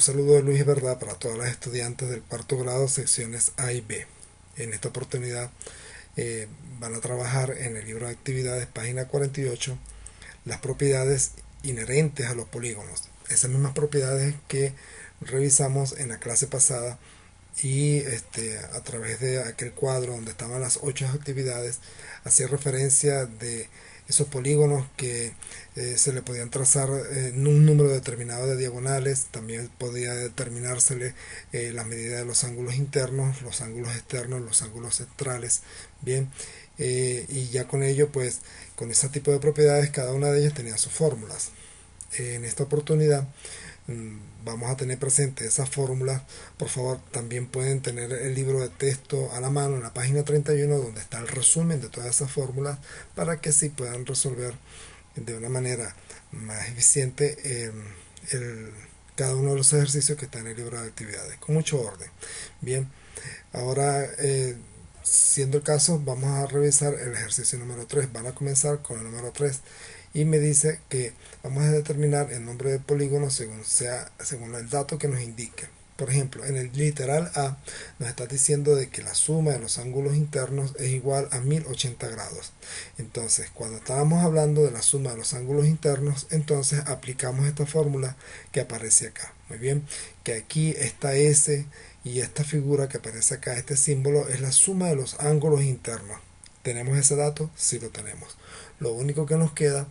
Un saludo de Luis Verdad para todas las estudiantes del cuarto grado, secciones A y B. En esta oportunidad van a trabajar en el libro de actividades, página 48, las propiedades inherentes a los polígonos. Esas mismas propiedades que revisamos en la clase pasada y a través de aquel cuadro donde estaban las 8 actividades, hacía referencia de esos polígonos que se le podían trazar en un número determinado de diagonales. También podía determinársele la medida de los ángulos internos, los ángulos externos, los ángulos centrales. Bien, y ya con ello, pues con ese tipo de propiedades, cada una de ellas tenía sus fórmulas. En esta oportunidad vamos a tener presente esas fórmulas. Por favor, también pueden tener el libro de texto a la mano en la página 31, donde está el resumen de todas esas fórmulas, para que así puedan resolver de una manera más eficiente cada uno de los ejercicios que está en el libro de actividades, con mucho orden. Bien, ahora siendo el caso, vamos a revisar el ejercicio número 3. Van a comenzar con el número 3 y me dice que vamos a determinar el nombre de polígono según el dato que nos indique. Por ejemplo, en el literal A nos está diciendo de que la suma de los ángulos internos es igual a 1080 grados. Entonces, cuando estábamos hablando de la suma de los ángulos internos, entonces aplicamos esta fórmula que aparece acá. Muy bien, que aquí esta S y esta figura que aparece acá, este símbolo, es la suma de los ángulos internos. ¿Tenemos ese dato? Sí lo tenemos. Lo único que nos queda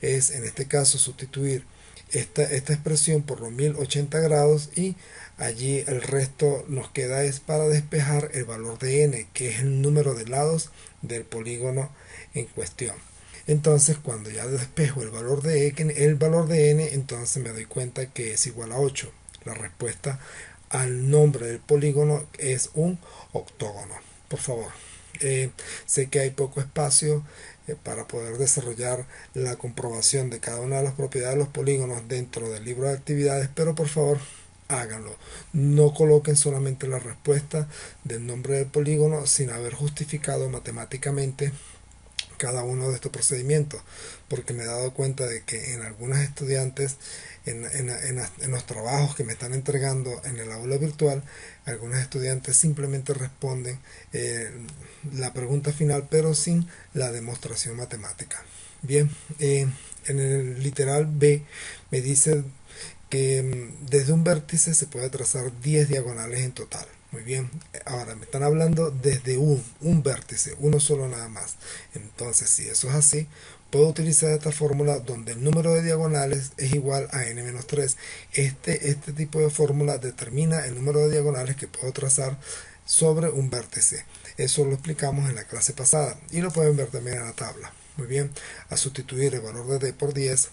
es, en este caso, sustituir esta expresión por los 1080 grados, y allí el resto nos queda es para despejar el valor de n, que es el número de lados del polígono en cuestión. Entonces, cuando ya despejo el valor de n, entonces me doy cuenta que es igual a 8. La respuesta al nombre del polígono es un octógono. Por favor, sé que hay poco espacio para poder desarrollar la comprobación de cada una de las propiedades de los polígonos dentro del libro de actividades, pero por favor háganlo. No coloquen solamente la respuesta del nombre del polígono sin haber justificado matemáticamente cada uno de estos procedimientos, porque me he dado cuenta de que en algunos estudiantes, en los trabajos que me están entregando en el aula virtual, algunos estudiantes simplemente responden la pregunta final, pero sin la demostración matemática. Bien, en el literal B me dice que desde un vértice se puede trazar 10 diagonales en total. Muy bien, ahora me están hablando desde un vértice, uno solo nada más. Entonces, si eso es así, puedo utilizar esta fórmula donde el número de diagonales es igual a n-3. Este tipo de fórmula determina el número de diagonales que puedo trazar sobre un vértice. Eso lo explicamos en la clase pasada y lo pueden ver también en la tabla. Muy bien, a sustituir el valor de d por 10,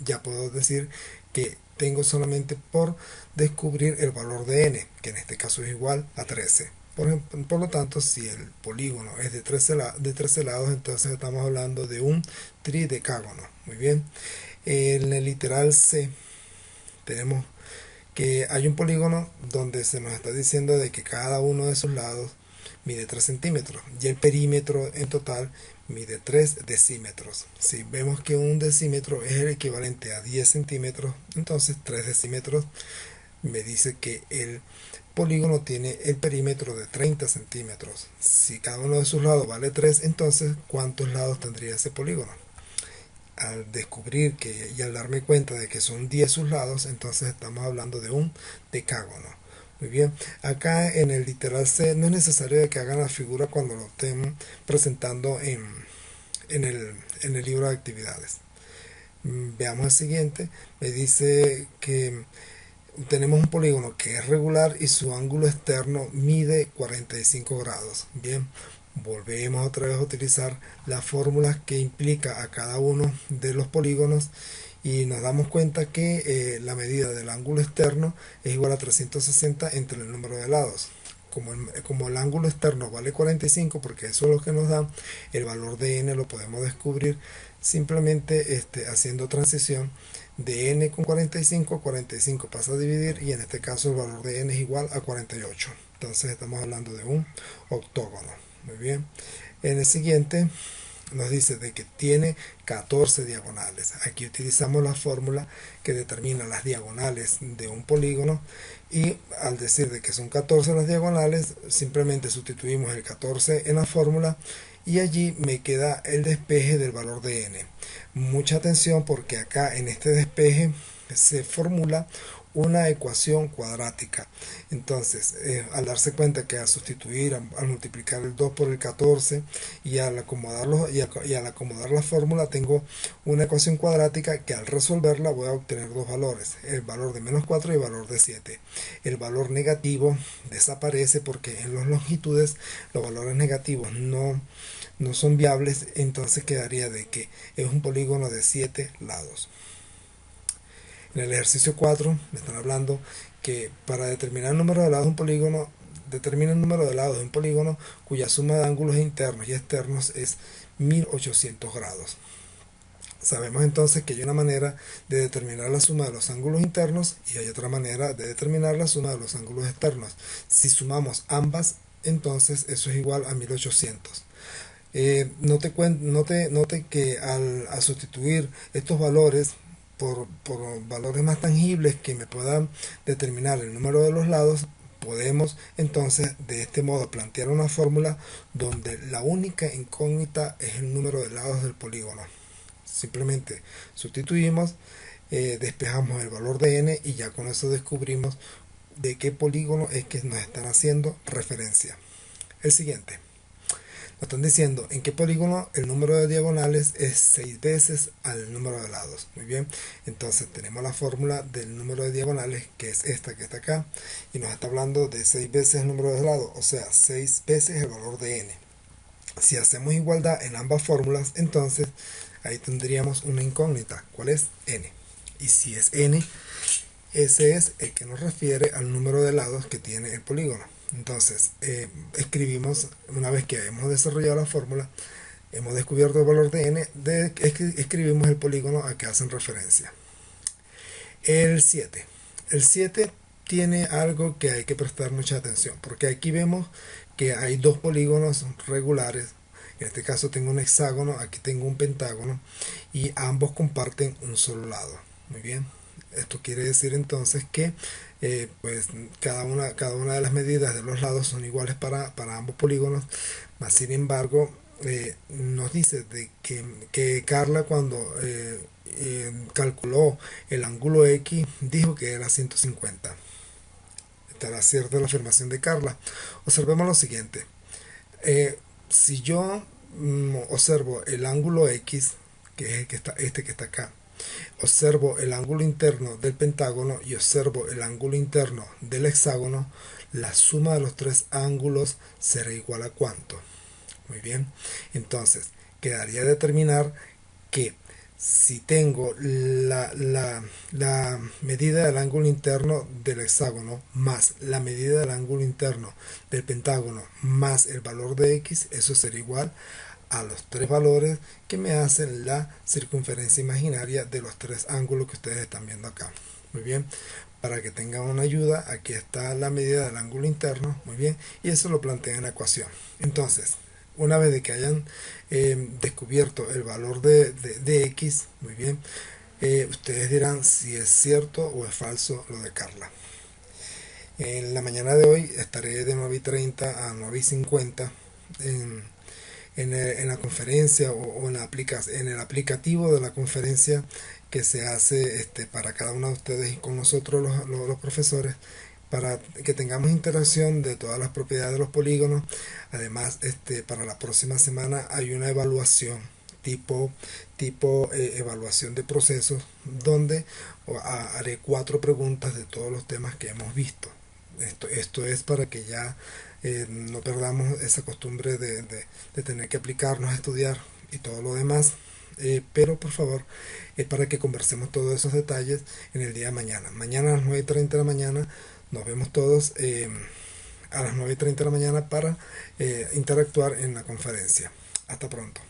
ya puedo decir que tengo solamente por descubrir el valor de n, que en este caso es igual a 13. Por lo tanto, si el polígono es de 13 lados, entonces estamos hablando de un tridecágono. Muy bien. En el literal C tenemos que hay un polígono donde se nos está diciendo de que cada uno de sus lados mide 3 centímetros y el perímetro en total mide 3 decímetros. Si vemos que un decímetro es el equivalente a 10 centímetros, entonces 3 decímetros me dice que el polígono tiene el perímetro de 30 centímetros. Si cada uno de sus lados vale 3, entonces ¿cuántos lados tendría ese polígono? Al descubrir que y al darme cuenta de que son 10 sus lados, entonces estamos hablando de un decágono. Muy bien, acá en el literal C no es necesario que hagan la figura cuando lo estén presentando en el libro de actividades. Veamos el siguiente. Me dice que tenemos un polígono que es regular y su ángulo externo mide 45 grados. Bien, volvemos otra vez a utilizar las fórmulas que implica a cada uno de los polígonos y nos damos cuenta que la medida del ángulo externo es igual a 360 entre el número de lados. Como el ángulo externo vale 45, porque eso es lo que nos da, el valor de n lo podemos descubrir simplemente haciendo transición de n con 45 pasa a dividir, y en este caso el valor de n es igual a 48. Entonces estamos hablando de un octógono. Muy bien. En el siguiente nos dice de que tiene 14 diagonales. Aquí utilizamos la fórmula que determina las diagonales de un polígono, y al decir de que son 14 las diagonales, simplemente sustituimos el 14 en la fórmula y allí me queda el despeje del valor de n. Mucha atención, porque acá en este despeje se formula una ecuación cuadrática. Entonces, al darse cuenta que al sustituir, al multiplicar el 2 por el 14 y al acomodarlo y al acomodar la fórmula, tengo una ecuación cuadrática que al resolverla voy a obtener dos valores, el valor de menos 4 y el valor de 7. El valor negativo desaparece porque en las longitudes los valores negativos no son viables, entonces quedaría de que es un polígono de 7 lados. En el ejercicio 4 me están hablando que para determinar el número de lados de un polígono, determina el número de lados de un polígono cuya suma de ángulos internos y externos es 1800 grados. Sabemos entonces que hay una manera de determinar la suma de los ángulos internos y hay otra manera de determinar la suma de los ángulos externos. Si ambas, entonces eso es igual a 1800. Note que al sustituir estos valores por valores más tangibles que me puedan determinar el número de los lados, podemos entonces de este modo plantear una fórmula donde la única incógnita es el número de lados del polígono. Simplemente sustituimos, despejamos el valor de n y ya con eso descubrimos de qué polígono es que nos están haciendo referencia. El siguiente. Nos están diciendo en qué polígono el número de diagonales es 6 veces al número de lados. Muy bien, entonces tenemos la fórmula del número de diagonales, que es esta que está acá, y nos está hablando de 6 veces el número de lados, o sea, 6 veces el valor de n. Si hacemos igualdad en ambas fórmulas, entonces ahí tendríamos una incógnita. ¿Cuál es? N. Y si es n, ese es el que nos refiere al número de lados que tiene el polígono. Entonces, escribimos, una vez que hemos desarrollado la fórmula, hemos descubierto el valor de n, escribimos el polígono a que hacen referencia. El 7. El 7 tiene algo que hay que prestar mucha atención, porque aquí vemos que hay dos polígonos regulares. En este caso tengo un hexágono, aquí tengo un pentágono, y ambos comparten un solo lado. Muy bien. Esto quiere decir entonces que pues cada una de las medidas de los lados son iguales para ambos polígonos, mas sin embargo nos dice de que Carla, cuando calculó el ángulo X, dijo que era 150. Estará cierta la afirmación de Carla. Observemos lo siguiente. Si yo observo el ángulo X, que es el que está, este que está acá, observo el ángulo interno del pentágono y observo el ángulo interno del hexágono, la suma de los tres ángulos será igual a ¿cuánto? Muy bien, entonces quedaría determinar que si tengo la medida del ángulo interno del hexágono más la medida del ángulo interno del pentágono más el valor de X, eso será igual a los tres valores que me hacen la circunferencia imaginaria de los tres ángulos que ustedes están viendo acá. Muy bien, para que tengan una ayuda, aquí está la medida del ángulo interno, muy bien, y eso lo plantean en la ecuación. Entonces, una vez de que hayan descubierto el valor de X, muy bien, ustedes dirán si es cierto o es falso lo de Carla. En la mañana de hoy estaré de 9:30 a 9:50 en la conferencia o en el aplicativo de la conferencia que se hace para cada uno de ustedes y con nosotros los profesores, para que tengamos interacción de todas las propiedades de los polígonos. Además, para la próxima semana hay una evaluación tipo evaluación de procesos, donde haré 4 preguntas de todos los temas que hemos visto. Esto es para que ya no perdamos esa costumbre de tener que aplicarnos a estudiar y todo lo demás. Pero por favor, es para que conversemos todos esos detalles en el día de mañana. Mañana a las 9:30 de la mañana nos vemos todos a las 9:30 de la mañana para interactuar en la conferencia. Hasta pronto.